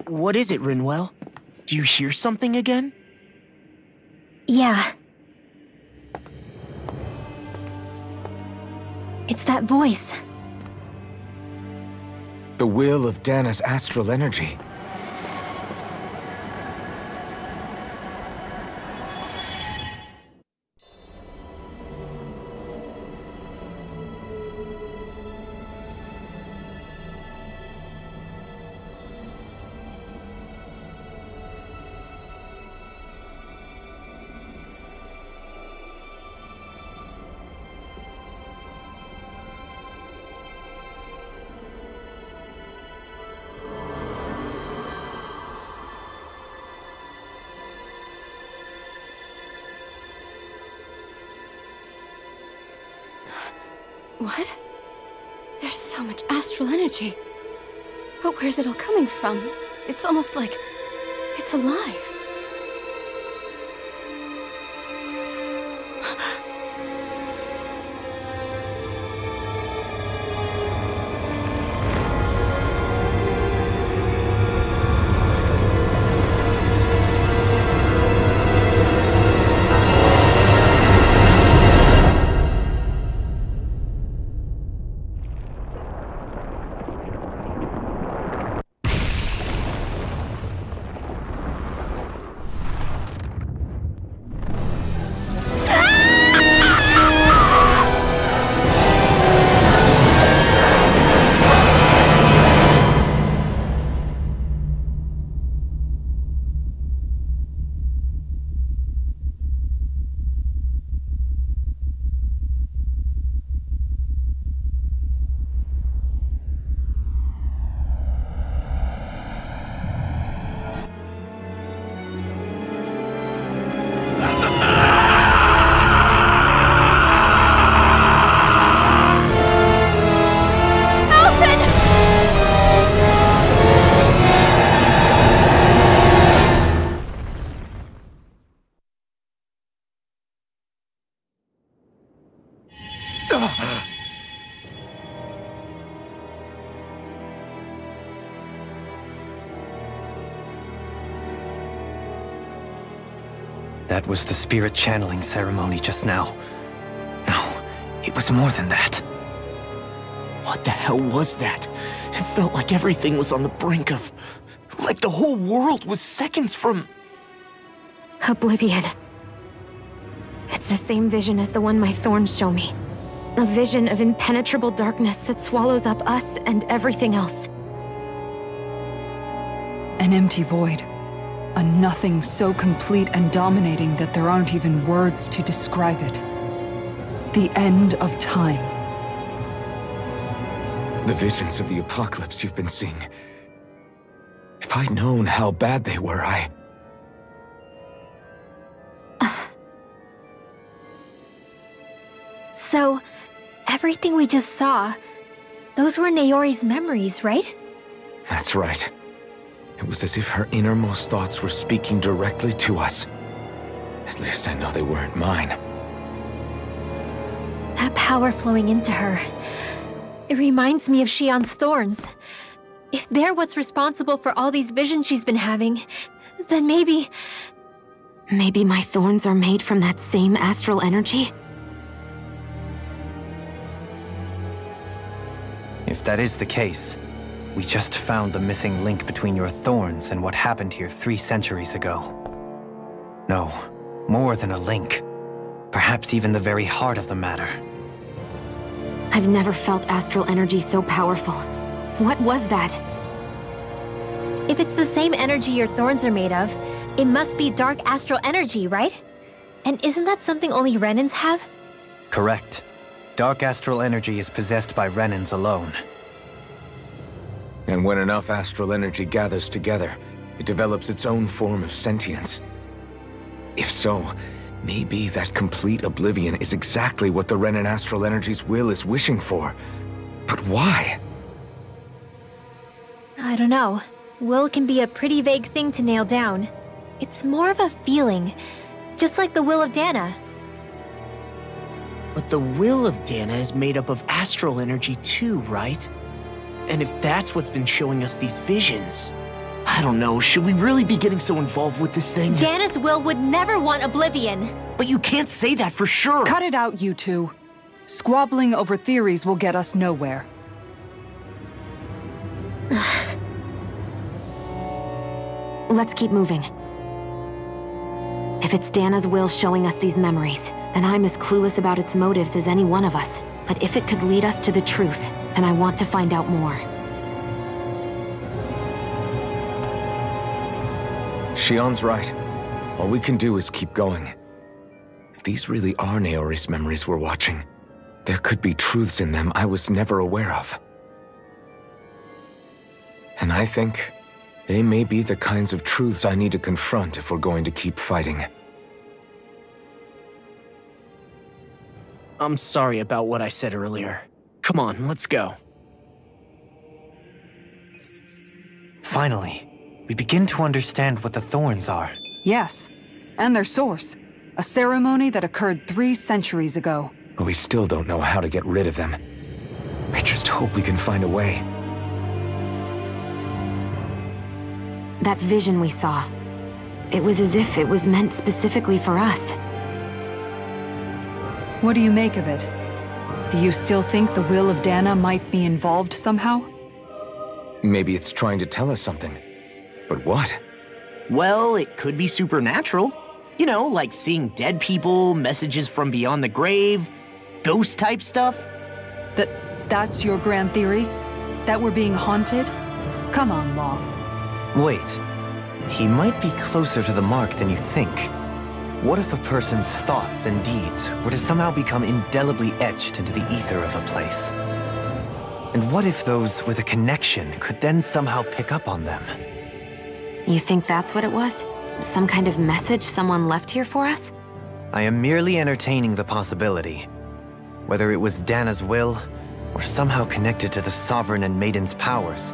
What is it, Rinwell? Do you hear something again? Yeah. It's that voice. The will of Dahna's astral energy. What? There's so much astral energy. But where's it all coming from? It's almost like it's alive. That was the spirit channeling ceremony just now. No, it was more than that. What the hell was that? It felt like everything was on the brink of... like the whole world was seconds from... Oblivion. It's the same vision as the one my thorns show me. A vision of impenetrable darkness that swallows up us and everything else. An empty void. A nothing so complete and dominating that there aren't even words to describe it. The end of time. The visions of the apocalypse you've been seeing. If I'd known how bad they were, So, everything we just saw, those were Naori's memories, right? That's right. It was as if her innermost thoughts were speaking directly to us. At least I know they weren't mine. That power flowing into her, it reminds me of Shion's thorns. If they're what's responsible for all these visions she's been having, then maybe... Maybe my thorns are made from that same astral energy? If that is the case, we just found the missing link between your thorns and what happened here 3 centuries ago. No, more than a link. Perhaps even the very heart of the matter. I've never felt astral energy so powerful. What was that? If it's the same energy your thorns are made of, it must be dark astral energy, right? And isn't that something only Renans have? Correct. Dark astral energy is possessed by Renans alone. And when enough astral energy gathers together, it develops its own form of sentience. If so, maybe that complete oblivion is exactly what the Renan astral energy's will is wishing for. But why? I don't know. Will can be a pretty vague thing to nail down. It's more of a feeling, just like the will of Dahna. But the will of Dahna is made up of astral energy too, right? And if that's what's been showing us these visions, I don't know, should we really be getting so involved with this thing? Dahna's will would never want oblivion. But you can't say that for sure. Cut it out, you two. Squabbling over theories will get us nowhere. Let's keep moving. If it's Dahna's will showing us these memories, then I'm as clueless about its motives as any one of us. But if it could lead us to the truth, then I want to find out more. Shion's right. All we can do is keep going. If these really are Naori's memories we're watching, there could be truths in them I was never aware of. And I think they may be the kinds of truths I need to confront if we're going to keep fighting. I'm sorry about what I said earlier. Come on, let's go. Finally, we begin to understand what the thorns are. Yes, and their source. A ceremony that occurred 3 centuries ago. But we still don't know how to get rid of them. I just hope we can find a way. That vision we saw. It was as if it was meant specifically for us. What do you make of it? Do you still think the will of Dahna might be involved somehow? Maybe it's trying to tell us something. But what? Well, it could be supernatural. You know, like seeing dead people, messages from beyond the grave, ghost-type stuff. That's your grand theory? That we're being haunted? Come on, Law. Wait, he might be closer to the mark than you think. What if a person's thoughts and deeds were to somehow become indelibly etched into the ether of a place? And what if those with a connection could then somehow pick up on them? You think that's what it was? Some kind of message someone left here for us? I am merely entertaining the possibility. Whether it was Dahna's will, or somehow connected to the Sovereign and Maiden's powers,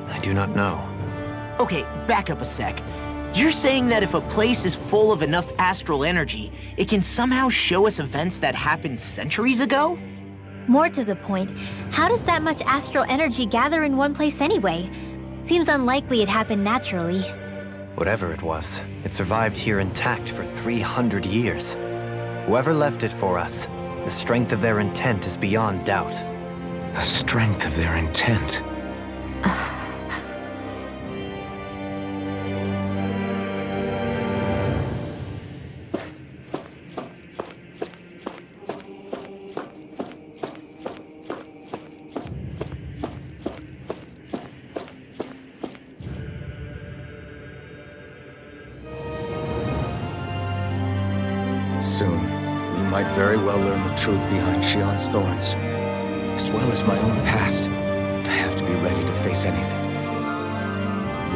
I do not know. Okay, back up a sec. You're saying that if a place is full of enough astral energy, it can somehow show us events that happened centuries ago? More to the point, how does that much astral energy gather in one place anyway? Seems unlikely it happened naturally. Whatever it was, it survived here intact for 300 years. Whoever left it for us, the strength of their intent is beyond doubt. The strength of their intent. Soon, we might very well learn the truth behind Shion's thorns. As well as my own past, I have to be ready to face anything.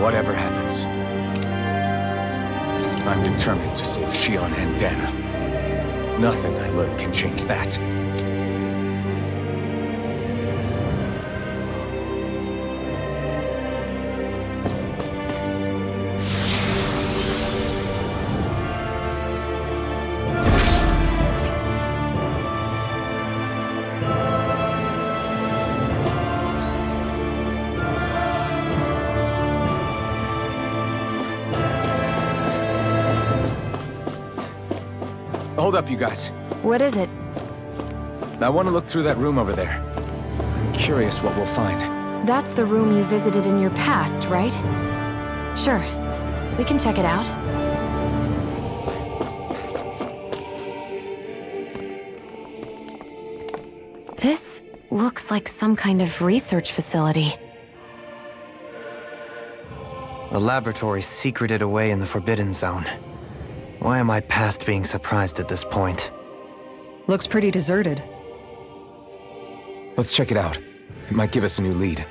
Whatever happens, I'm determined to save Shion and Dahna. Nothing I learn can change that. Hold up, you guys. What is it? I want to look through that room over there. I'm curious what we'll find. That's the room you visited in your past, right? Sure. We can check it out. This looks like some kind of research facility. A laboratory secreted away in the Forbidden Zone. Why am I past being surprised at this point? Looks pretty deserted. Let's check it out. It might give us a new lead.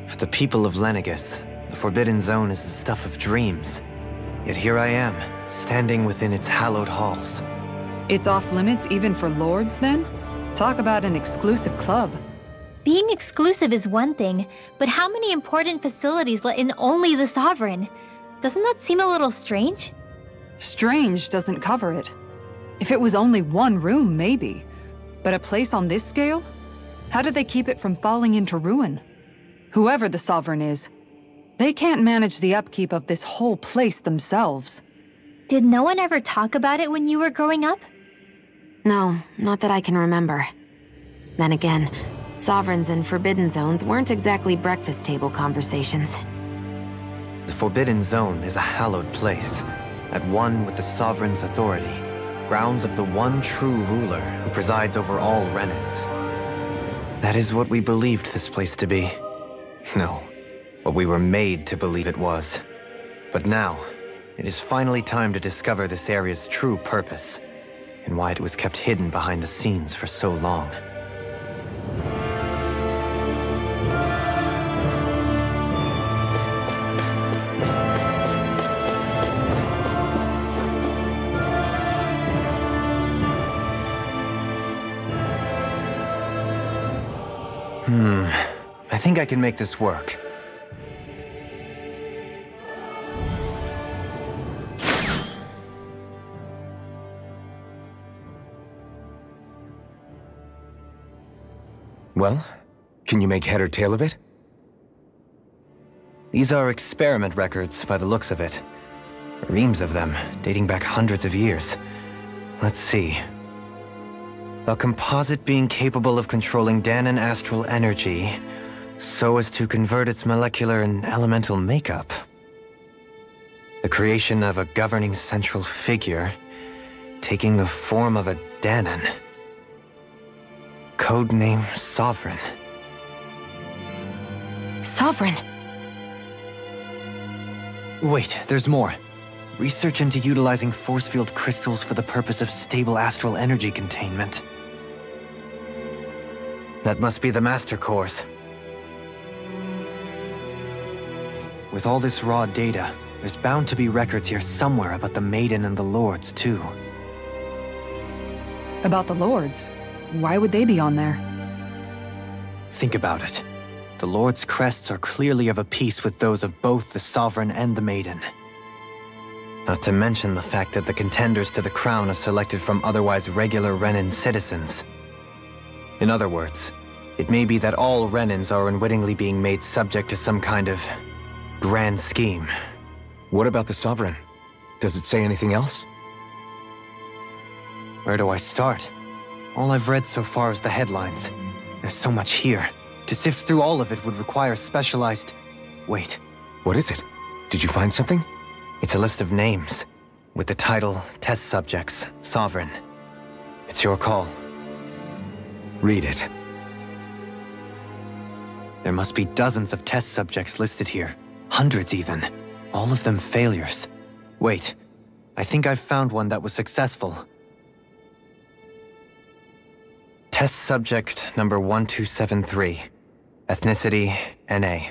For the people of Lenegis, the Forbidden Zone is the stuff of dreams. Yet here I am, standing within its hallowed halls. It's off limits even for lords, then? Talk about an exclusive club. Being exclusive is one thing, but how many important facilities let in only the Sovereign? Doesn't that seem a little strange? Strange doesn't cover it. If it was only one room, maybe. But a place on this scale? How do they keep it from falling into ruin? Whoever the Sovereign is, they can't manage the upkeep of this whole place themselves. Did no one ever talk about it when you were growing up? No, not that I can remember. Then again, Sovereigns and Forbidden Zones weren't exactly breakfast table conversations. The Forbidden Zone is a hallowed place, at one with the Sovereign's authority, grounds of the one true ruler who presides over all Renans. That is what we believed this place to be. No, what we were made to believe it was. But now, it is finally time to discover this area's true purpose, and why it was kept hidden behind the scenes for so long. I think I can make this work. Well, can you make head or tail of it? These are experiment records by the looks of it. Reams of them, dating back hundreds of years. Let's see. A composite being capable of controlling Dahnan astral energy so as to convert its molecular and elemental makeup. The creation of a governing central figure, taking the form of a Dahnan. Codename Sovereign. Sovereign! Wait, there's more. Research into utilizing force field crystals for the purpose of stable astral energy containment. That must be the Master Course. With all this raw data, there's bound to be records here somewhere about the Maiden and the Lords, too. About the Lords? Why would they be on there? Think about it. The Lord's crests are clearly of a piece with those of both the Sovereign and the Maiden. Not to mention the fact that the contenders to the crown are selected from otherwise regular Renan citizens. In other words, it may be that all Renans are unwittingly being made subject to some kind of grand scheme. What about the Sovereign? Does it say anything else? Where do I start? All I've read so far is the headlines. There's so much here. To sift through all of it would require specialized... Wait. What is it? Did you find something? It's a list of names, with the title, Test Subjects, Sovereign. It's your call. Read it. There must be dozens of test subjects listed here. Hundreds even. All of them failures. Wait, I think I've found one that was successful. Test subject number 1273. Ethnicity, NA.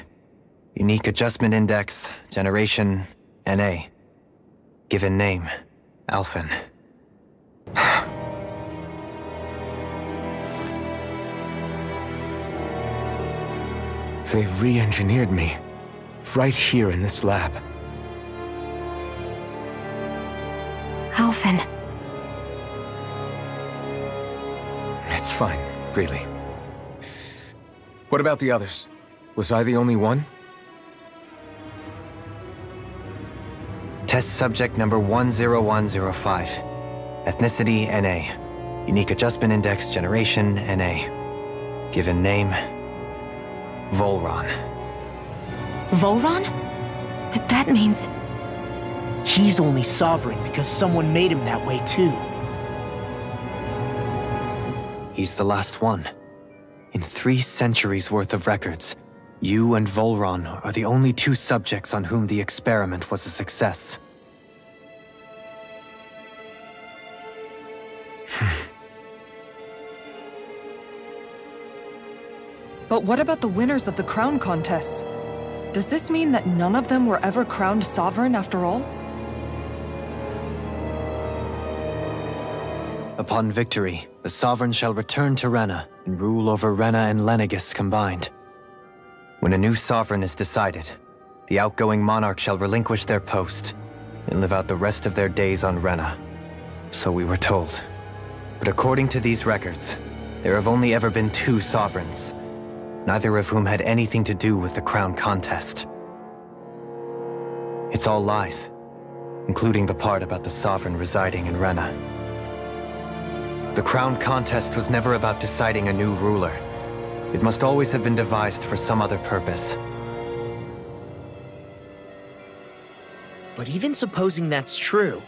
Unique adjustment index, generation, NA. Given name, Alphen. They re-engineered me. Right here in this lab. Alphen. It's fine, really. What about the others? Was I the only one? Test subject number 10105. Ethnicity, NA. Unique adjustment index, generation, NA. Given name, Volron. Volron? But that means... He's only sovereign because someone made him that way too. He's the last one. In 3 centuries worth of records, you and Volron are the only 2 subjects on whom the experiment was a success. But what about the winners of the crown contests? Does this mean that none of them were ever crowned sovereign after all? Upon victory, the Sovereign shall return to Rena and rule over Rena and Lenegis combined. When a new Sovereign is decided, the outgoing monarch shall relinquish their post and live out the rest of their days on Rena, So we were told. But according to these records, there have only ever been 2 sovereigns, neither of whom had anything to do with the crown contest. It's all lies, including the part about the sovereign residing in Rena. The crown contest was never about deciding a new ruler. It must always have been devised for some other purpose. But even supposing that's true,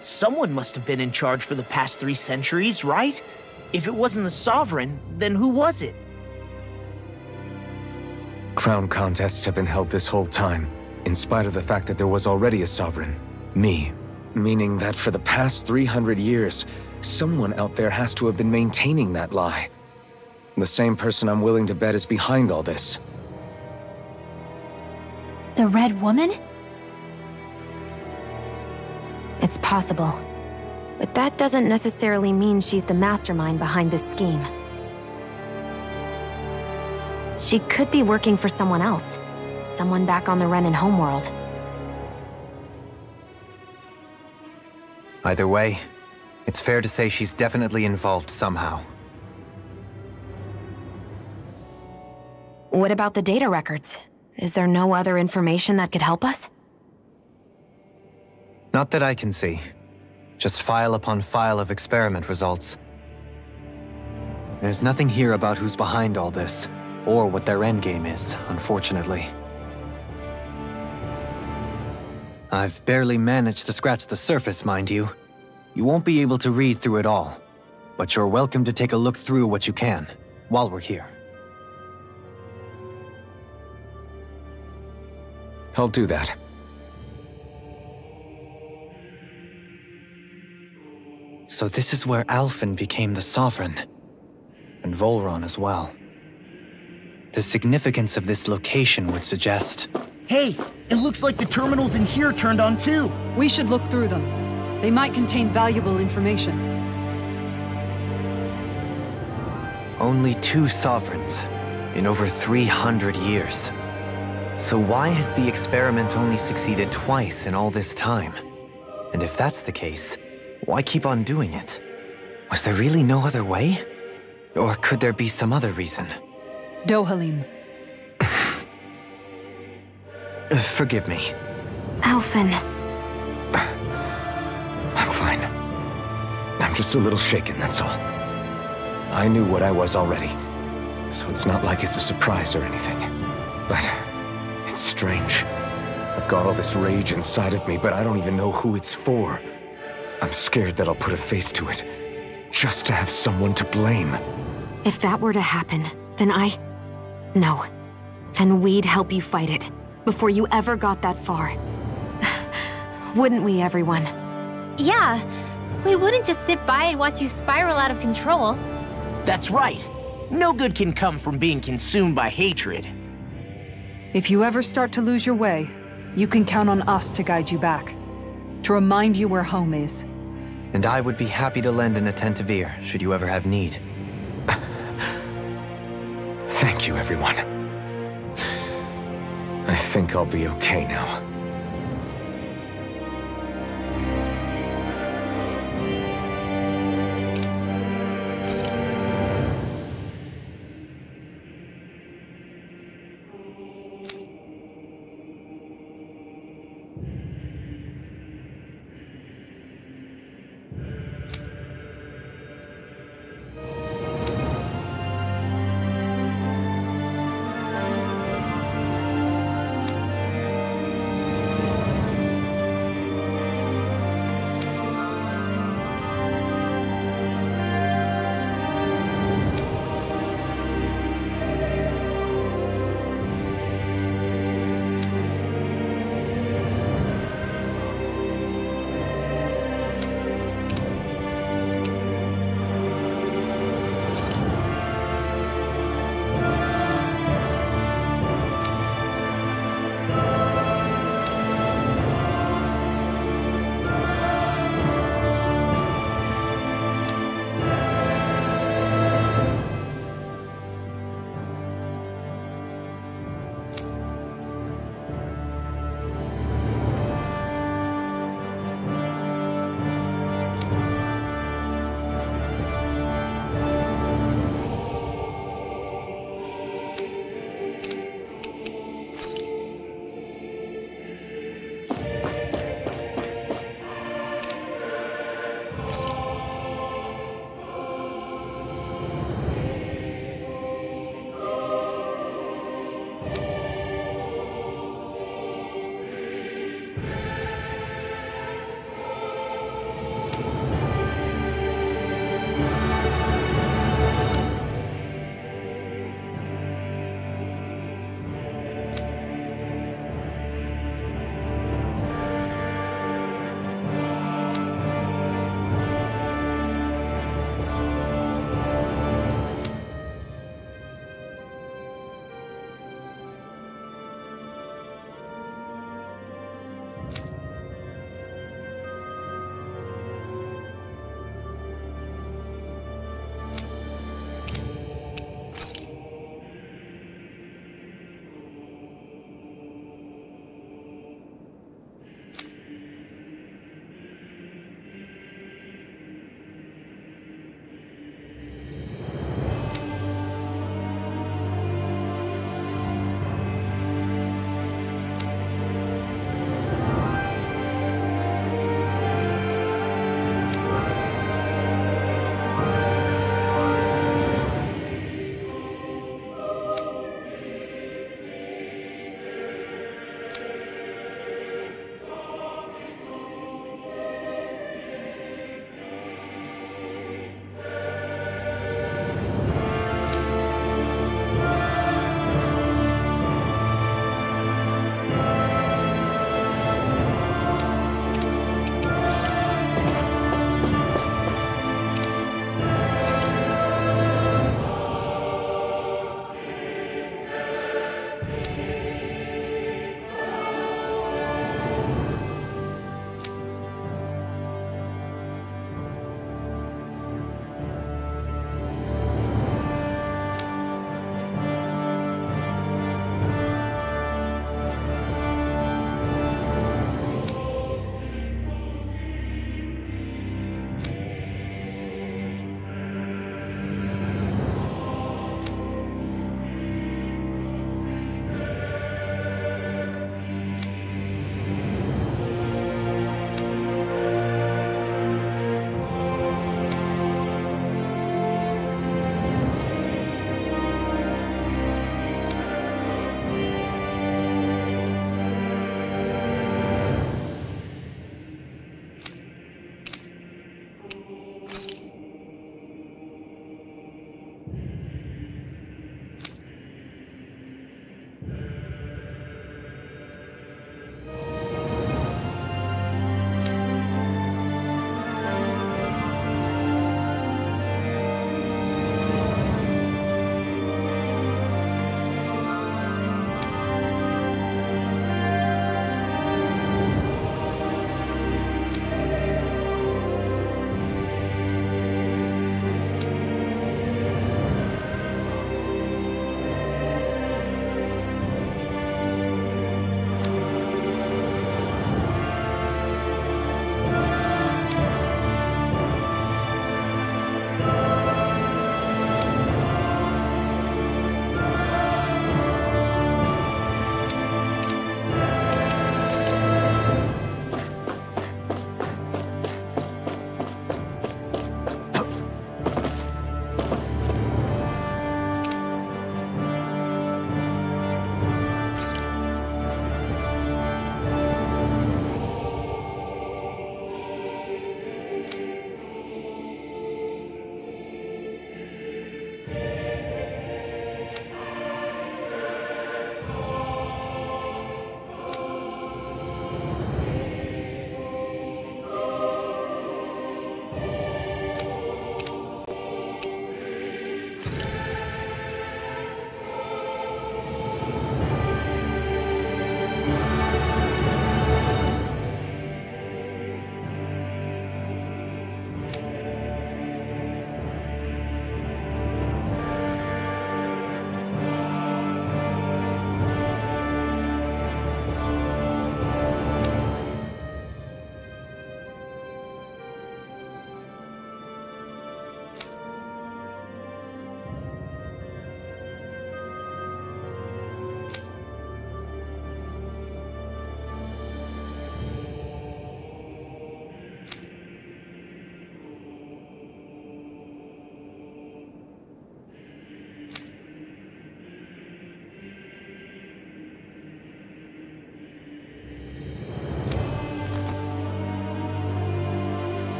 someone must have been in charge for the past 3 centuries, right? If it wasn't the Sovereign, then who was it? Crown contests have been held this whole time, in spite of the fact that there was already a Sovereign. Me. Meaning that for the past 300 years, someone out there has to have been maintaining that lie. The same person I'm willing to bet is behind all this. The Red Woman? It's possible. But that doesn't necessarily mean she's the mastermind behind this scheme. She could be working for someone else. Someone back on the Renan homeworld. Either way, it's fair to say she's definitely involved somehow. What about the data records? Is there no other information that could help us? Not that I can see. Just file upon file of experiment results. There's nothing here about who's behind all this, or what their endgame is, unfortunately. I've barely managed to scratch the surface, mind you. You won't be able to read through it all, but you're welcome to take a look through what you can, while we're here. I'll do that. So this is where Alphen became the Sovereign, and Volron as well. The significance of this location would suggest... Hey, it looks like the terminals in here turned on too. We should look through them. They might contain valuable information. Only 2 sovereigns in over 300 years. So why has the experiment only succeeded twice in all this time? And if that's the case, why keep on doing it? Was there really no other way? Or could there be some other reason? Dohalim. Forgive me. Alphen. I'm fine. I'm just a little shaken, that's all. I knew what I was already, so it's not like it's a surprise or anything. But it's strange. I've got all this rage inside of me, but I don't even know who it's for. I'm scared that I'll put a face to it, just to have someone to blame. If that were to happen, then No. Then we'd help you fight it, before you ever got that far. Wouldn't we, everyone? Yeah, we wouldn't just sit by and watch you spiral out of control. That's right. No good can come from being consumed by hatred. If you ever start to lose your way, you can count on us to guide you back. To remind you where home is. And I would be happy to lend an attentive ear, should you ever have need. Thank you, everyone. I think I'll be okay now.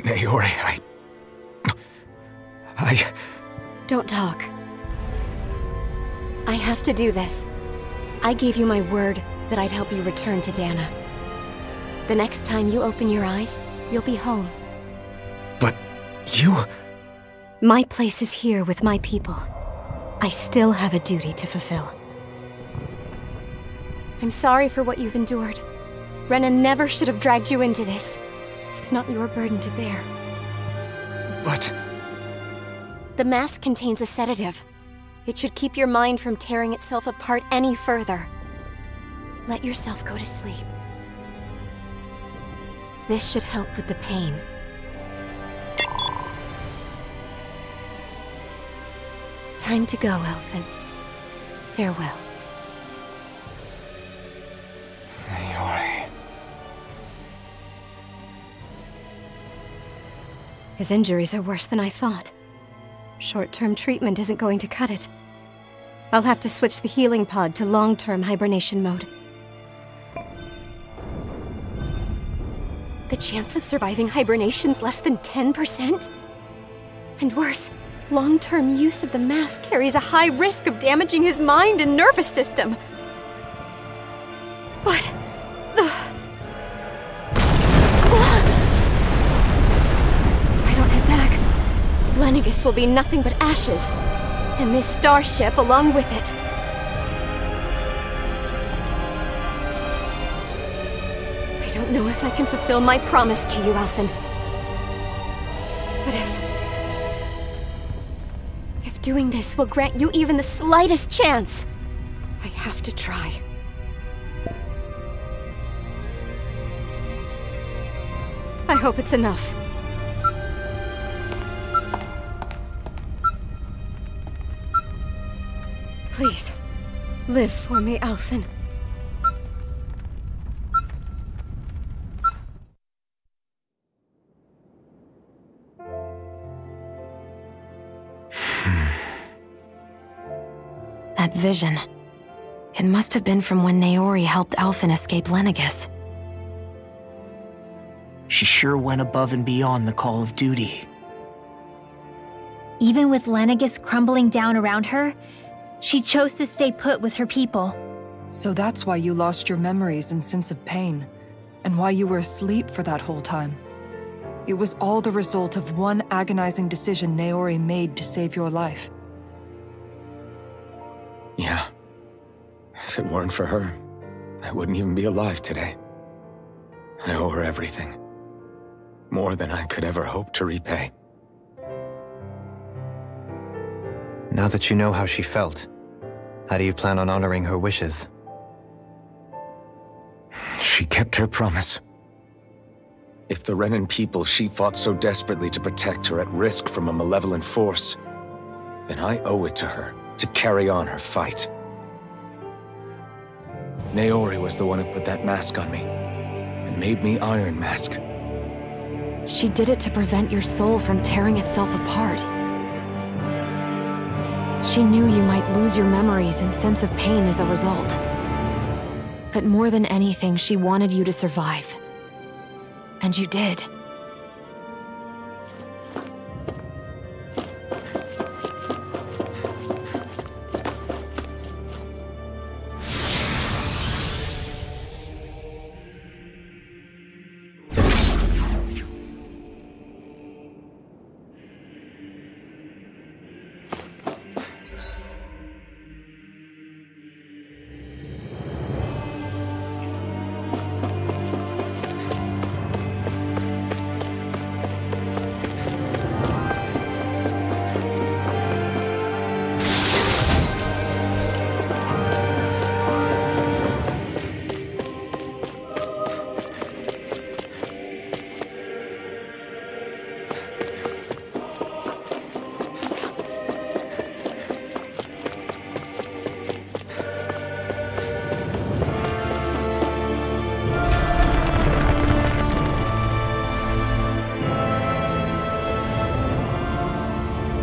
Naori, Don't talk. I have to do this. I gave you my word that I'd help you return to Dahna. The next time you open your eyes, you'll be home. But you... My place is here with my people. I still have a duty to fulfill. I'm sorry for what you've endured. Rena never should have dragged you into this. It's not your burden to bear. But... The mask contains a sedative. It should keep your mind from tearing itself apart any further. Let yourself go to sleep. This should help with the pain. Time to go, Elfin. Farewell. Naori... His injuries are worse than I thought. Short-term treatment isn't going to cut it. I'll have to switch the healing pod to long-term hibernation mode. The chance of surviving hibernation's less than 10%? And worse, long-term use of the mask carries a high risk of damaging his mind and nervous system. But... If I don't head back, Lenegis will be nothing but ashes, and this starship along with it. I don't know if I can fulfill my promise to you, Elfin. But if doing this will grant you even the slightest chance, I have to try. I hope it's enough. Please, live for me, Elfin. That vision. It must have been from when Naori helped Elfin escape Lenegis. She sure went above and beyond the call of duty. Even with Lenegis crumbling down around her, she chose to stay put with her people. So that's why you lost your memories and sense of pain, and why you were asleep for that whole time. It was all the result of one agonizing decision Naori made to save your life. Yeah. If it weren't for her, I wouldn't even be alive today. I owe her everything. More than I could ever hope to repay. Now that you know how she felt, how do you plan on honoring her wishes? She kept her promise. If the Renan people she fought so desperately to protect are at risk from a malevolent force, then I owe it to her to carry on her fight. Naori was the one who put that mask on me, and made me Iron Mask. She did it to prevent your soul from tearing itself apart. She knew you might lose your memories and sense of pain as a result. But more than anything, she wanted you to survive. And you did.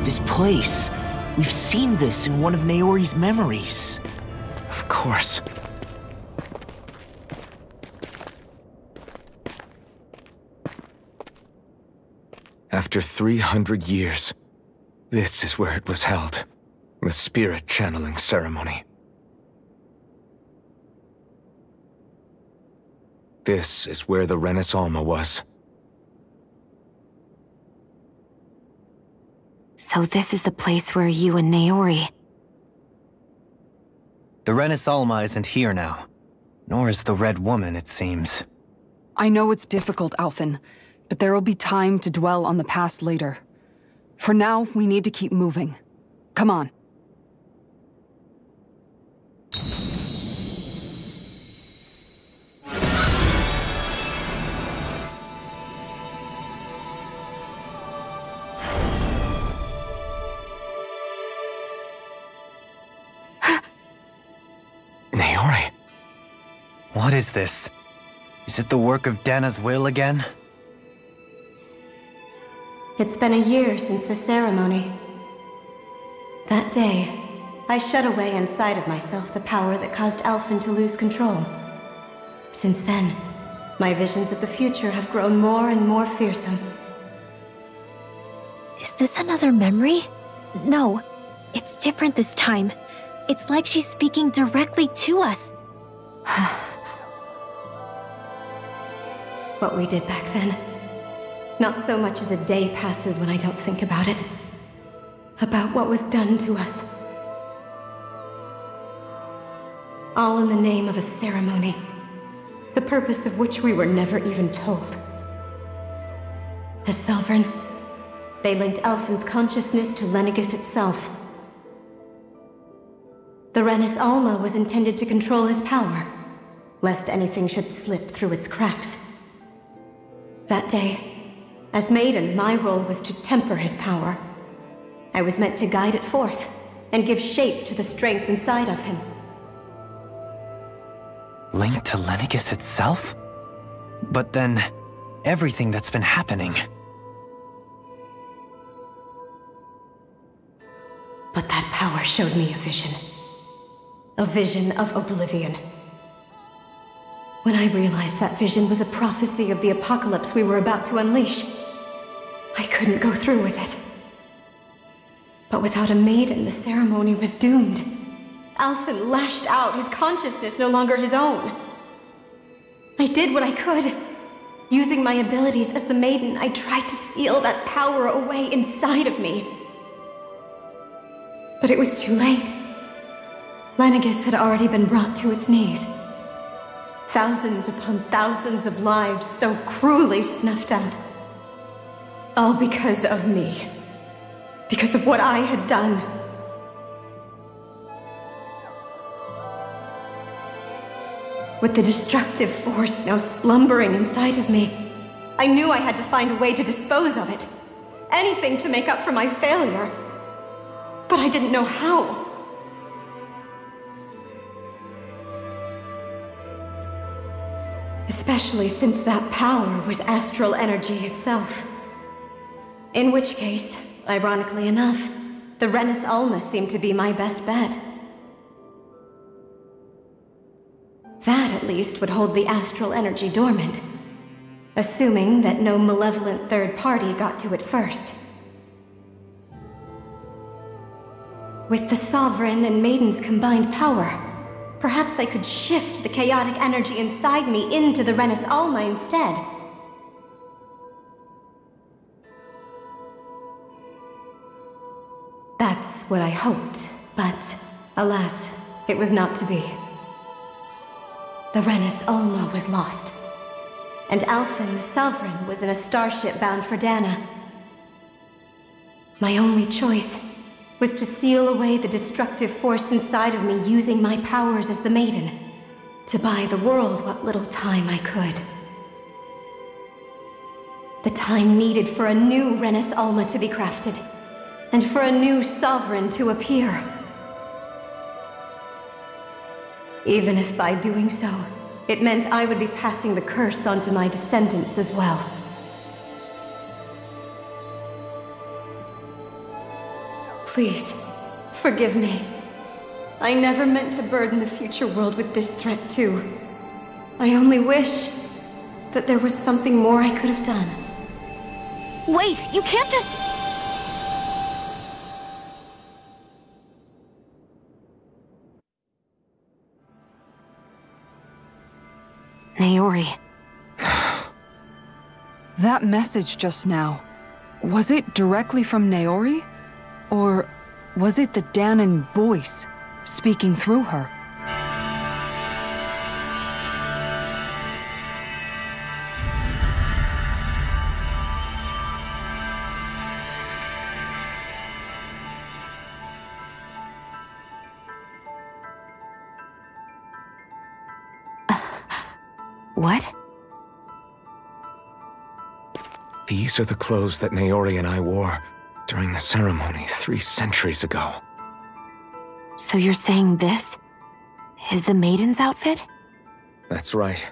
This place. We've seen this in one of Naori's memories. Of course. After 300 years, this is where it was held. The spirit channeling ceremony. This is where the Rena Alma was. So this is the place where you and Naori... The Rena Alma isn't here now. Nor is the Red Woman, it seems. I know it's difficult, Alphen, but there will be time to dwell on the past later. For now, we need to keep moving. Come on. Naori. What is this? Is it the work of Dahna's will again? It's been a year since the ceremony. That day, I shut away inside of myself the power that caused Alphen to lose control. Since then, my visions of the future have grown more and more fearsome. Is this another memory? No, it's different this time. It's like she's speaking directly to us. What we did back then. Not so much as a day passes when I don't think about it. About what was done to us. All in the name of a ceremony. The purpose of which we were never even told. As Sovereign, they linked Alphen's consciousness to Lenegis itself. The Rena Alma was intended to control his power, lest anything should slip through its cracks. That day, as Maiden, my role was to temper his power. I was meant to guide it forth, and give shape to the strength inside of him. Linked to Lenegis itself? But then, everything that's been happening... But that power showed me a vision. A vision of oblivion. When I realized that vision was a prophecy of the apocalypse we were about to unleash, I couldn't go through with it. But without a maiden, the ceremony was doomed. Alphen lashed out, his consciousness no longer his own. I did what I could. Using my abilities as the maiden, I tried to seal that power away inside of me. But it was too late. Lenegis had already been brought to its knees. Thousands upon thousands of lives so cruelly snuffed out. All because of me. Because of what I had done. With the destructive force now slumbering inside of me, I knew I had to find a way to dispose of it. Anything to make up for my failure. But I didn't know how. Especially since that power was astral energy itself. In which case, ironically enough, the Rena Alma seemed to be my best bet. That, at least, would hold the astral energy dormant. Assuming that no malevolent third party got to it first. With the Sovereign and Maiden's combined power, perhaps I could shift the chaotic energy inside me into the Rena Alma instead. That's what I hoped, but alas, it was not to be. The Rena Alma was lost, and Alphen, the Sovereign, was in a starship bound for Dahna. My only choice was to seal away the destructive force inside of me using my powers as the Maiden, to buy the world what little time I could. The time needed for a new Rena Alma to be crafted, and for a new Sovereign to appear. Even if by doing so, it meant I would be passing the curse on to my descendants as well. Please, forgive me. I never meant to burden the future world with this threat too. I only wish that there was something more I could have done. Wait, you can't just... Naori. That message just now, was it directly from Naori? Or was it the Dahnan voice speaking through her? What? These are the clothes that Naori and I wore during the ceremony 3 centuries ago. So you're saying this is the Maiden's outfit? That's right.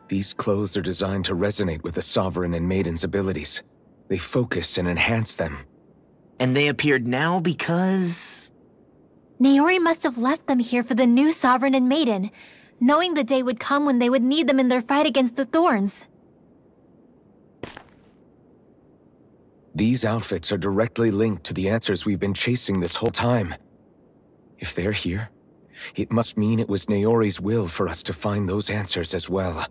These clothes are designed to resonate with the Sovereign and Maiden's abilities. They focus and enhance them. And they appeared now because... Naori must have left them here for the new Sovereign and Maiden, knowing the day would come when they would need them in their fight against the Thorns. These outfits are directly linked to the answers we've been chasing this whole time. If they're here, it must mean it was Naori's will for us to find those answers as well.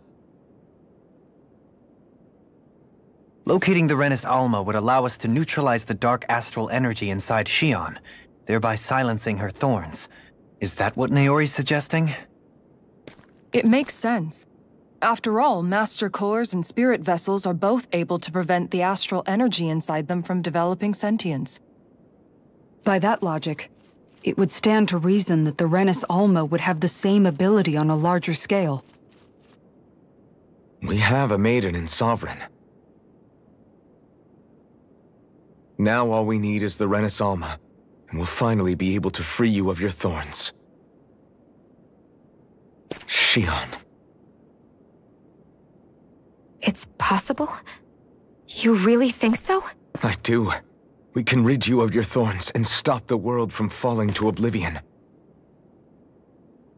Locating the Renis Alma would allow us to neutralize the dark astral energy inside Xion, thereby silencing her thorns. Is that what Naori's suggesting? It makes sense. After all, Master Cores and Spirit Vessels are both able to prevent the astral energy inside them from developing sentience. By that logic, it would stand to reason that the Renis Alma would have the same ability on a larger scale. We have a Maiden and Sovereign. Now all we need is the Renis Alma, and we'll finally be able to free you of your thorns. Xion. It's possible? You really think so? I do. We can rid you of your thorns and stop the world from falling to oblivion.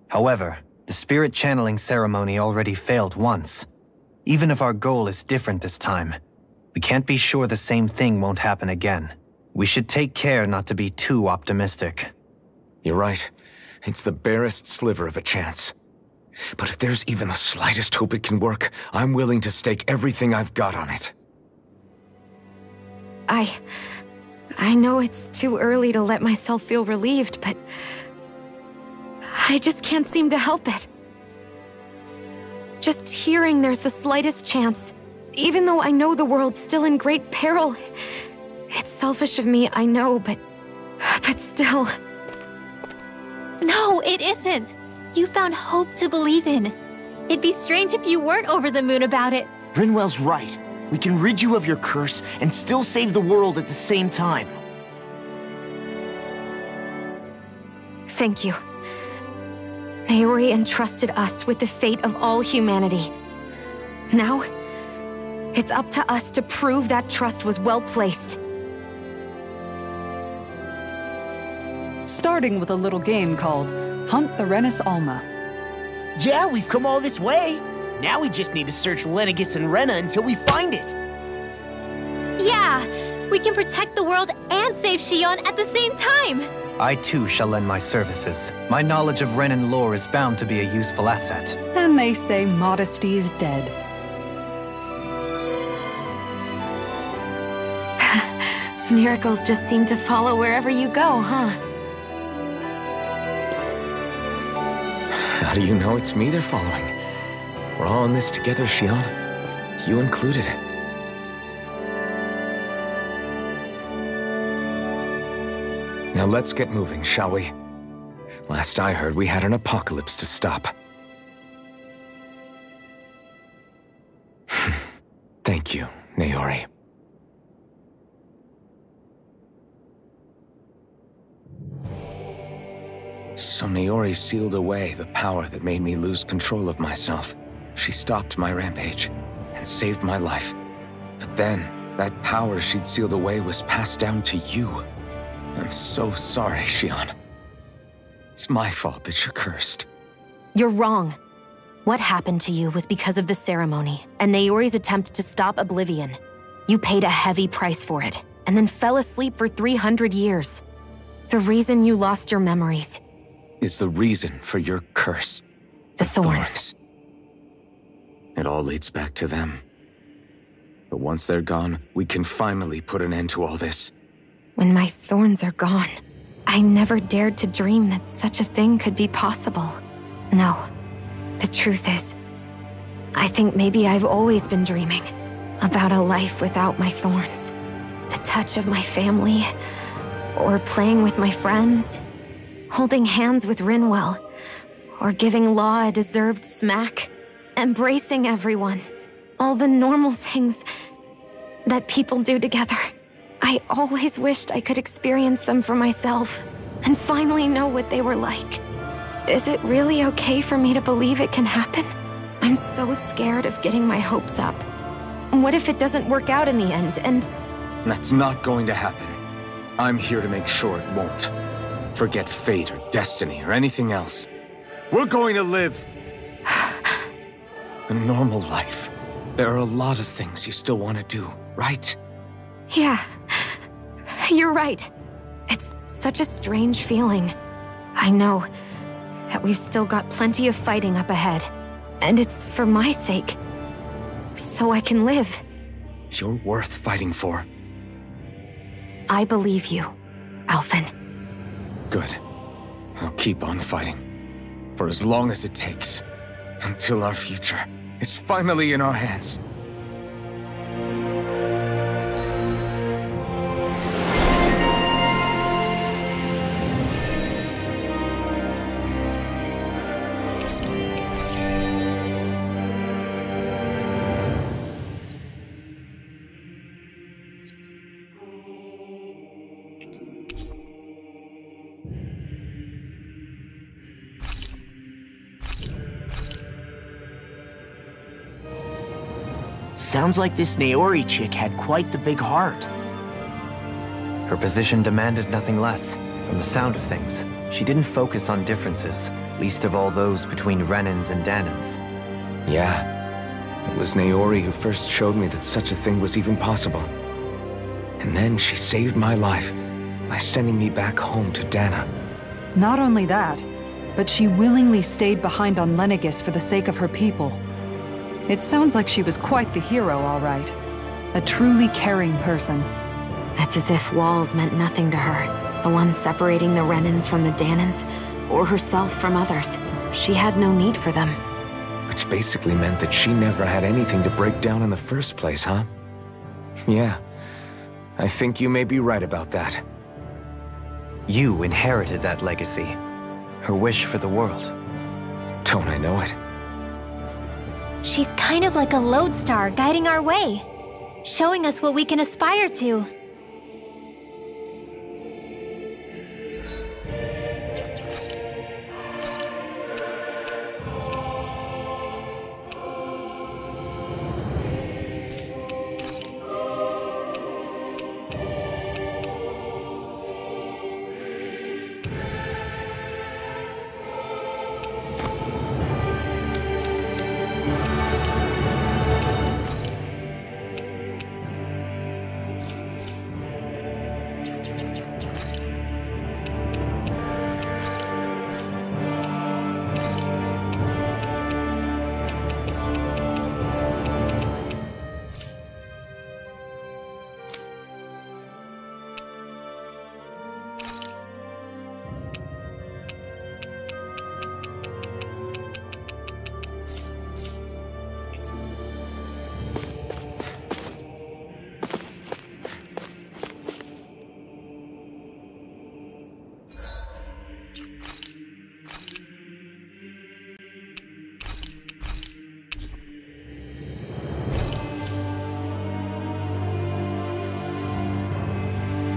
However, the spirit channeling ceremony already failed once. Even if our goal is different this time, we can't be sure the same thing won't happen again. We should take care not to be too optimistic. You're right. It's the barest sliver of a chance. But if there's even the slightest hope it can work, I'm willing to stake everything I've got on it. I know it's too early to let myself feel relieved, but I just can't seem to help it. Just hearing there's the slightest chance, even though I know the world's still in great peril. It's selfish of me, I know, but still. No, it isn't. You found hope to believe in. It'd be strange if you weren't over the moon about it. Rinwell's right. We can rid you of your curse and still save the world at the same time. Thank you. Naori entrusted us with the fate of all humanity. Now, it's up to us to prove that trust was well placed. Starting with a little game called Hunt the Renis Alma. Yeah, we've come all this way. Now we just need to search Lenegis and Rena until we find it. Yeah, we can protect the world and save Xion at the same time. I too shall lend my services. My knowledge of Renan lore is bound to be a useful asset. And they say modesty is dead. Miracles just seem to follow wherever you go, huh? How do you know it's me they're following? We're all in this together, Xion. You included. Now let's get moving, shall we? Last I heard, we had an apocalypse to stop. Thank you, Naori. So Naori sealed away the power that made me lose control of myself. She stopped my rampage and saved my life. But then, that power she'd sealed away was passed down to you. I'm so sorry, Xion. It's my fault that you're cursed. You're wrong. What happened to you was because of the ceremony, and Naori's attempt to stop Oblivion. You paid a heavy price for it, and then fell asleep for 300 years. The reason you lost your memories is the reason for your curse. The thorns. It all leads back to them. But once they're gone, we can finally put an end to all this. When my thorns are gone, I never dared to dream that such a thing could be possible. No, the truth is, I think maybe I've always been dreaming about a life without my thorns. The touch of my family, or playing with my friends, holding hands with Rinwell, or giving Law a deserved smack, embracing everyone. All the normal things that people do together. I always wished I could experience them for myself, and finally know what they were like. Is it really okay for me to believe it can happen? I'm so scared of getting my hopes up. What if it doesn't work out in the end, and... That's not going to happen. I'm here to make sure it won't. Forget fate or destiny or anything else. We're going to live a normal life. There are a lot of things you still want to do, right? Yeah, you're right. It's such a strange feeling. I know that we've still got plenty of fighting up ahead, and it's for my sake, so I can live. You're worth fighting for. I believe you, Alphen. Good. I'll keep on fighting. For as long as it takes. Until our future is finally in our hands. Sounds like this Naori chick had quite the big heart. Her position demanded nothing less. From the sound of things, she didn't focus on differences, least of all those between Renans and Dahnans. Yeah. It was Naori who first showed me that such a thing was even possible. And then she saved my life by sending me back home to Dahna. Not only that, but she willingly stayed behind on Lenegis for the sake of her people. It sounds like she was quite the hero, all right. A truly caring person. It's as if walls meant nothing to her. The one separating the Renans from the Dahnans, or herself from others. She had no need for them. Which basically meant that she never had anything to break down in the first place, huh? Yeah. I think you may be right about that. You inherited that legacy. Her wish for the world. Don't I know it? She's kind of like a lodestar guiding our way, showing us what we can aspire to.